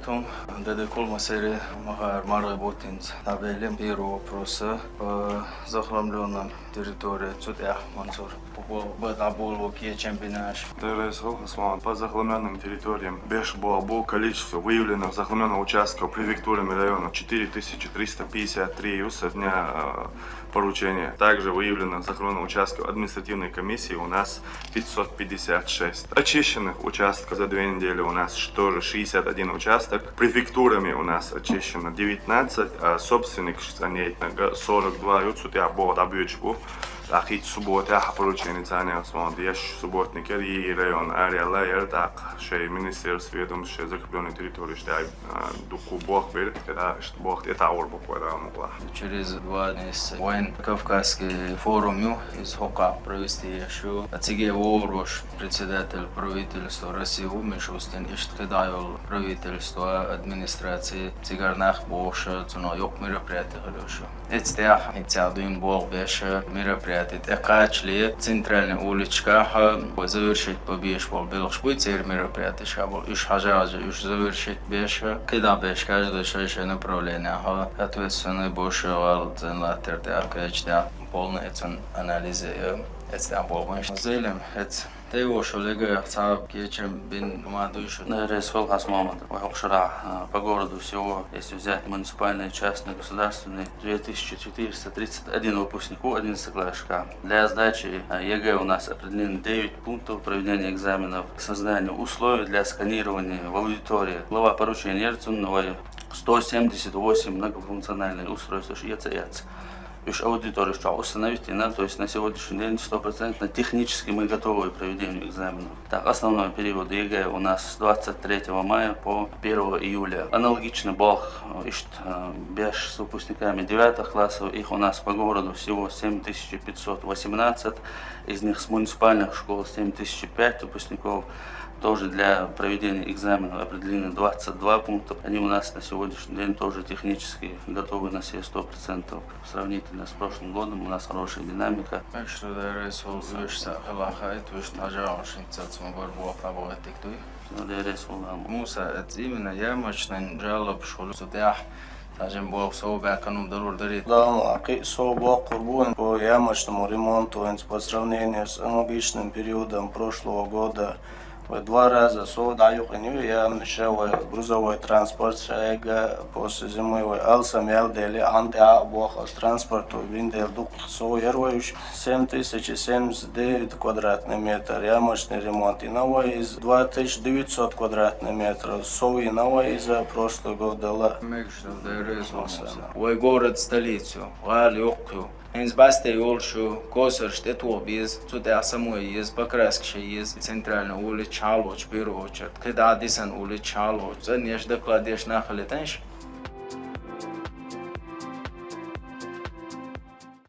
Антон, Дедекол Масери, Марго Ботинц. Табелем первого вопроса по захламленным территории Цутях, Мансур. По чемпионат. По захламленным территориям было количество выявленных захламленных участков префектурами района 4353 со дня поручения. Также выявлено захламленных участков административной комиссии у нас 556. Очищенных участков за 2 недели у нас тоже 61 участок. Префектурами у нас очищено 19, а собственник 42. Я был добьючку. Ахит суббота поручение занял смотришь субботник и район ареала так что министерство ведомство закрепленной территории что дуку бог берет когда что бог это орбу могла. Через 2 дня воен Кавказский форум из Хока провести еще. Ациге Ворош, председатель правительства России Мишустин, и что кидал правительство администрации Цигарнах Боша, цено yok мероприятие хорошо. Это один бог беше мероприятие. Экачли центральная уличка завершить побеж был Белошпуйцер мероприятие шабл иш хажажа иш завершить беше когда беше каждое шестое направление ответственный больше вал зенлатер да полный анализ это был зелем это его шулега цап кечем бин мадуш Ресвел Хасмамад Вахшара по городу всего, если взять муниципальные, частные, государственные, 2431 выпускнику, 11 класса. Для сдачи ЕГЭ у нас определено 9 пунктов проведения экзаменов, создание условий для сканирования в аудитории. Глава поручения 178 многофункциональные устройства ЕЦЕЦ. Аудиторию что установить, то есть на сегодняшний день 100% технически мы готовы к проведению экзаменов. Так, основной период ЕГЭ у нас с 23 мая по 1 июля. Аналогично Бог ищет беж с выпускниками 9 классов, их у нас по городу всего 7518, из них с муниципальных школ 7005 выпускников. Тоже для проведения экзаменов определены 22 пункта. Они у нас на сегодняшний день тоже технически готовы на все 100%. Сравнительно с прошлым годом у нас хорошая динамика. Муса, это именно ямочный жалоб школу судья. Тажем бог сообща канун дарур дарит. Да, бог курбун по ямочному ремонту по сравнению с аналогичным периодом прошлого года. 2 раза даю я мешал грузовой транспорт шайга после зимы алсам ялдели анда бог с транспорту виндел дух соерваюш 7079 квадратный метр ямочный ремонт и новый из 2900 квадратных метров сои новый из прошлого года. Ой город столицу Галиокю. Инсбасте Юлшу, Косар, Штету, без туда самой есть, Покраски есть, центральная улица, Чалоч, Первую очередь, когда Дисан улица, Чалоч, за нечто докладешь нахали, тенш?